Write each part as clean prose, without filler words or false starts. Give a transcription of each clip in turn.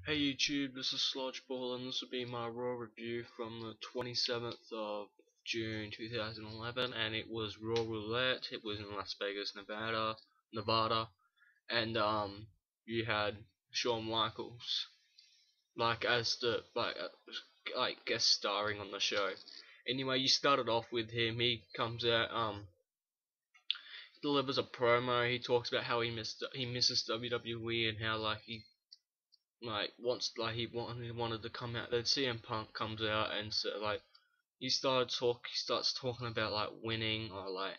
Hey YouTube, this is Slodgeball and this will be my Raw review from the 27th of June 2011, and it was Raw Roulette. It was in Las Vegas, Nevada, and you had Shawn Michaels like as the like guest starring on the show. Anyway, you started off with him. He comes out, delivers a promo. He talks about how he misses WWE and how he wanted to come out. Then CM Punk comes out and he starts talking about like winning, or like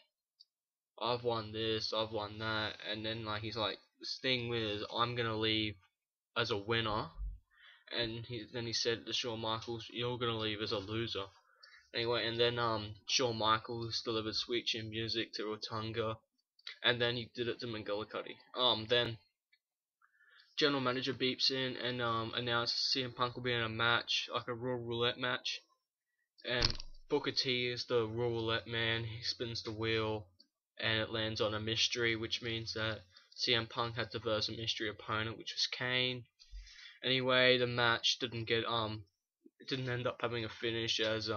I've won this, I've won that, and then he's like, this thing with I'm gonna leave as a winner, and he said to Shawn Michaels, you're gonna leave as a loser. Anyway, and then Shawn Michaels delivered Sweet Chin Music to Rotunda, and then he did it to McGillicuddy. Then general manager beeps in and announces CM Punk will be in a match, like a Raw Roulette match. And Booker T is the Raw Roulette man. He spins the wheel, and it lands on a mystery, which means that CM Punk had to verse a mystery opponent, which was Kane. Anyway, the match it didn't end up having a finish, as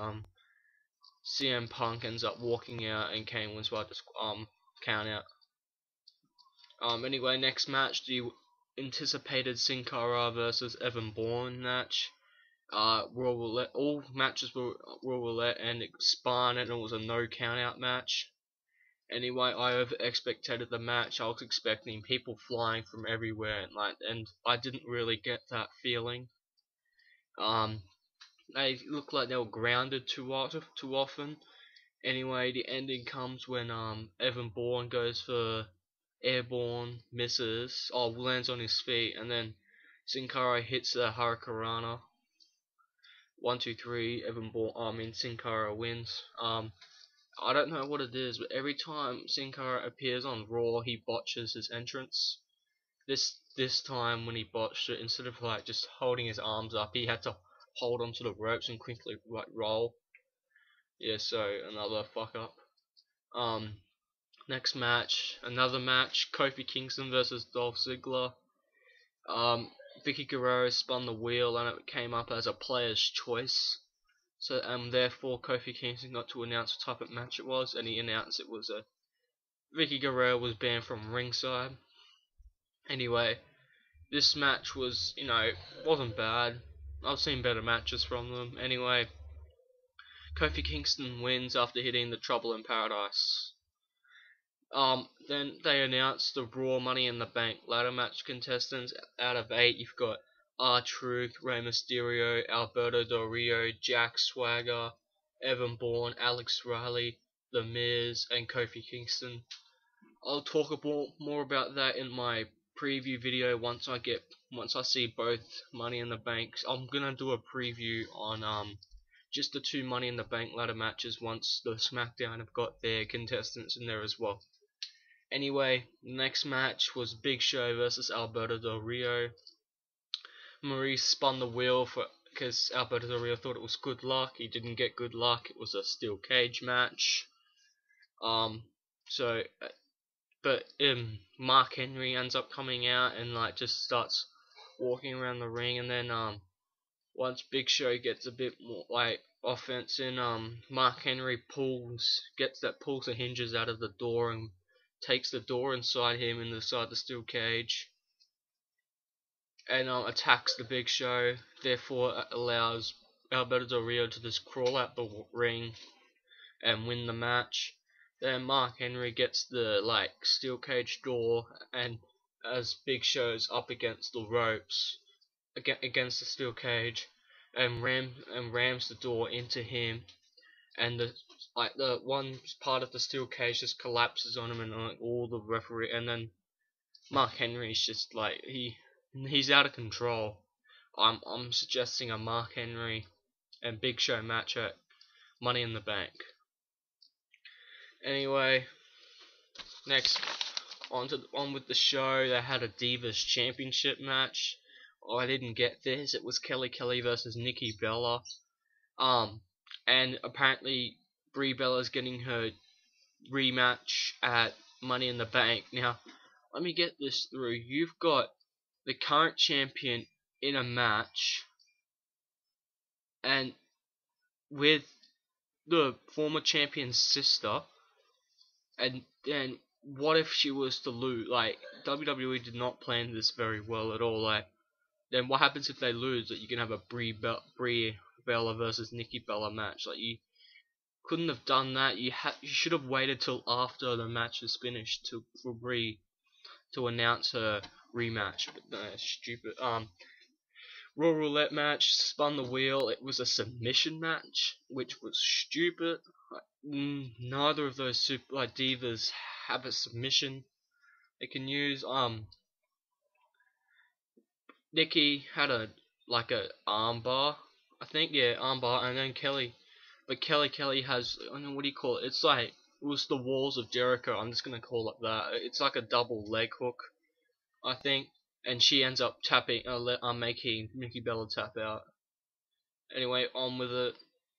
CM Punk ends up walking out and Kane wins by count out. Anyway, next match, the anticipated Sin Cara versus Evan Bourne match. Raw Roulette, all matches were Raw Roulette, and it spun and it was a no count out match. Anyway, I over expected the match. I was expecting people flying from everywhere, and I didn't really get that feeling. They looked like they were grounded too often. Anyway, the ending comes when Evan Bourne goes for airborne, misses, lands on his feet, and then Sin Cara hits the Hurricanrana. 1, 2, 3. Sin Cara wins. I don't know what it is, but every time Sin Cara appears on Raw, he botches his entrance. This time when he botched it, instead of just holding his arms up, he had to hold onto the ropes and quickly roll. Yeah, so another fuck up. Next match, another match, Kofi Kingston versus Dolph Ziggler. Vicky Guerrero spun the wheel and it came up as a player's choice. So therefore Kofi Kingston got to announce what type of match it was, and he announced it was a Vicky Guerrero was banned from ringside. Anyway, this match was, wasn't bad. I've seen better matches from them. Anyway, Kofi Kingston wins after hitting the Trouble in Paradise. Then they announced the Raw Money in the Bank ladder match contestants. Out of 8, you've got R-Truth, Rey Mysterio, Alberto Del Rio, Jack Swagger, Evan Bourne, Alex Riley, The Miz, and Kofi Kingston. I'll talk more about that in my preview video once I see both Money in the Bank. I'm gonna do a preview on just the 2 Money in the Bank ladder matches once the SmackDown have got their contestants in there as well. Anyway, next match was Big Show versus Alberto Del Rio. Maurice spun the wheel because Alberto Del Rio thought it was good luck. He didn't get good luck. It was a steel cage match. But Mark Henry ends up coming out and just starts walking around the ring, and then once Big Show gets a bit more offense in, Mark Henry pulls the hinges out of the door and takes the door inside him inside the steel cage, and attacks the Big Show. Therefore, allows Alberto Del Rio to just crawl out the ring and win the match. Then Mark Henry gets the steel cage door, and as Big Show's up against the ropes, against the steel cage, and rams the door into him, and the one part of the steel cage just collapses on him, and all the referee, and then Mark Henry's just he's out of control. I'm suggesting a Mark Henry and Big Show match at Money in the Bank. Anyway, next on with the show, they had a Divas Championship match. I didn't get this. It was Kelly Kelly versus Nikki Bella. And apparently Brie Bella's getting her rematch at Money in the Bank. Now, let me get this through. You've got the current champion in a match, and with the former champion's sister, and then what if she was to lose? Like, WWE did not plan this very well at all. Like, then what happens if they lose? That you can have a Brie Bella versus Nikki Bella match. Like, you couldn't have done that. You should have waited till after the match was finished for Brie to announce her rematch. But no, stupid. Roulette match, spun the wheel. It was a submission match, which was stupid. Neither of those divas have a submission they can use. Nikki had a armbar, I think, yeah, armbar, and then Kelly has, I don't know, what do you call it? It's like, it was the walls of Jericho. I'm just gonna call it that. It's like a double leg hook, I think, and she ends up making Nikki Bella tap out. Anyway, on with it.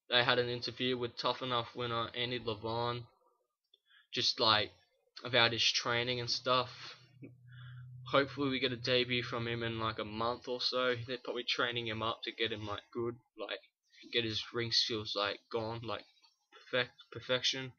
They had an interview with Tough Enough winner Andy Levine, just like about his training and stuff. Hopefully we get a debut from him in like a month or so. They're probably training him up to get him like good, like get his ring skills like gone, like perfection.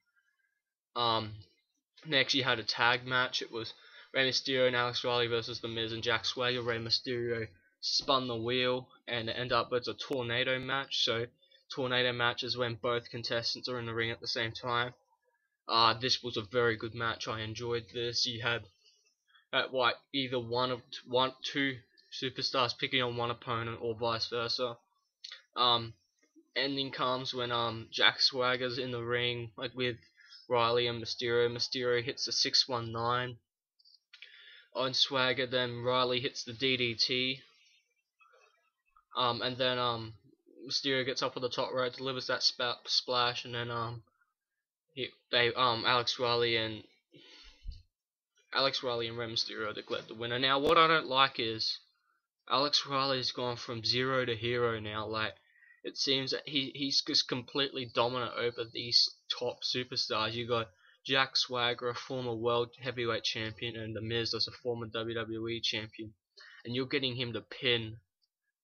Next you had a tag match. It was Rey Mysterio and Alex Riley versus The Miz and Jack Swagger. Rey Mysterio spun the wheel and it ended up as a tornado match. So tornado match is when both contestants are in the ring at the same time. This was a very good match. I enjoyed this. You had either two superstars picking on one opponent or vice versa. Ending comes when Jack Swagger's in the ring like with Riley and Mysterio. Mysterio hits the 619 on Swagger, then Riley hits the DDT. And then Mysterio gets up on the top rope, delivers that splash, and then Alex Riley and Rey Mysterio declared the winner. Now, what I don't like is Alex Riley's gone from zero to hero now. Like, it seems that he's just completely dominant over these top superstars. You got Jack Swagger, a former world heavyweight champion, and The Miz as a former WWE champion, and you're getting him to pin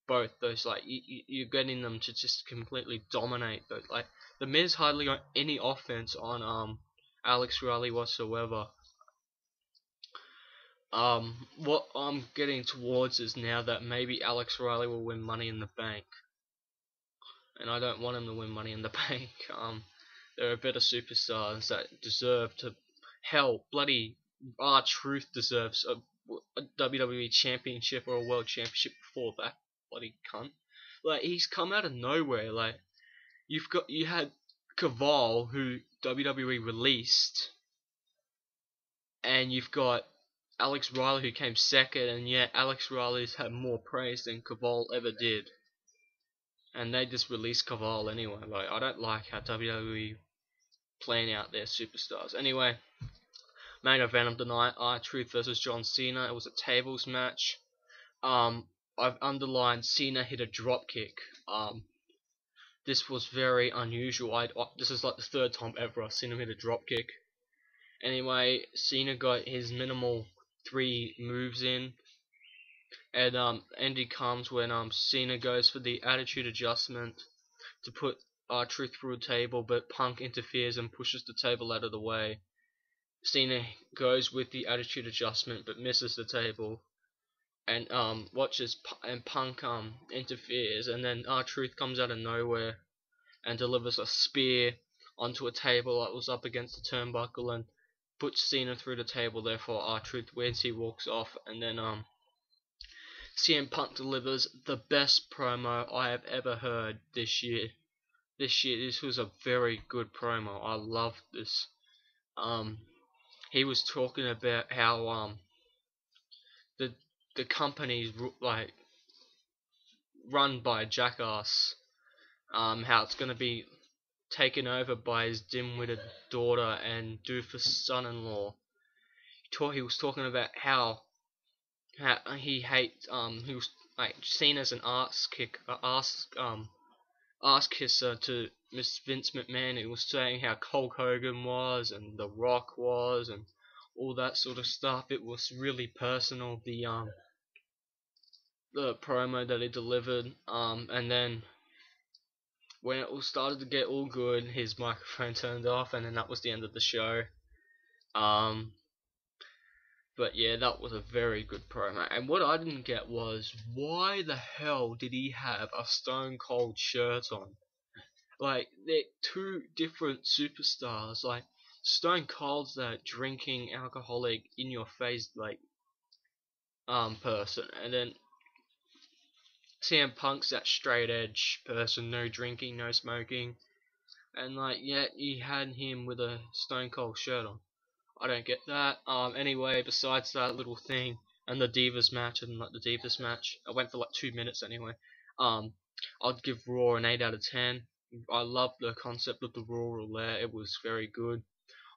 both those. Like, you're getting them to just completely dominate those. Like, The Miz hardly got any offense on Alex Riley whatsoever. What I'm getting towards is now that maybe Alex Riley will win Money in the Bank, and I don't want him to win Money in the Bank. There are better superstars that deserve to. Hell, bloody R-Truth deserves a WWE Championship or a World Championship before that bloody cunt. Like, he's come out of nowhere. Like, you had Caval, who WWE released, and you've got Alex Riley, who came second, and yet Alex Riley's had more praise than Caval ever did. And they just released Caval anyway. Like, I don't like how WWE plan out their superstars. Anyway, main event of the night, R-Truth versus John Cena. It was a tables match. I've underlined Cena hit a drop kick. This was very unusual. This is like the third time ever I've seen him hit a drop kick. Anyway, Cena got his minimal 3 moves in, and Andy comes when Cena goes for the attitude adjustment to put R-Truth through a table, but Punk interferes and pushes the table out of the way. Cena goes with the attitude adjustment but misses the table, and Punk interferes, and then R-Truth comes out of nowhere and delivers a spear onto a table that was up against the turnbuckle and puts Cena through the table. Therefore, R-Truth wins. He walks off, and then CM Punk delivers the best promo I have ever heard this year. This was a very good promo. I loved this. He was talking about how the company's like run by a jackass. How it's gonna be taken over by his dim-witted daughter and doofus son-in-law. He was talking about how he hates he was like seen as an ass kisser to Miss Vince McMahon. He was saying how Hulk Hogan was and The Rock was and all that sort of stuff. It was really personal. the promo that he delivered. And then when it all started to get all good, his microphone turned off, and then that was the end of the show. Um, but yeah, that was a very good promo. And what I didn't get was, why the hell did he have a Stone Cold shirt on? Like, they're two different superstars. Like, Stone Cold's that drinking alcoholic in your face like person, and then CM Punk's that straight edge person, no drinking, no smoking, and like yet he had him with a Stone Cold shirt on. I don't get that. Anyway, besides that little thing and the Divas match, and like the Divas match, I went for like 2 minutes anyway. Um, I'd give Raw an 8 out of 10. I love the concept of the Raw Roulette. It was very good.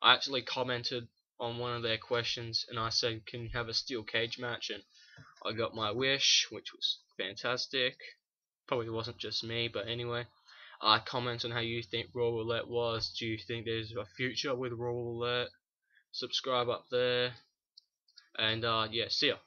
I actually commented on one of their questions, and I said, "Can you have a steel cage match?" And I got my wish, which was fantastic. Probably wasn't just me, but anyway. Comment on how you think Raw Roulette was. Do you think there's a future with Raw Roulette? Subscribe up there. And yeah, see ya.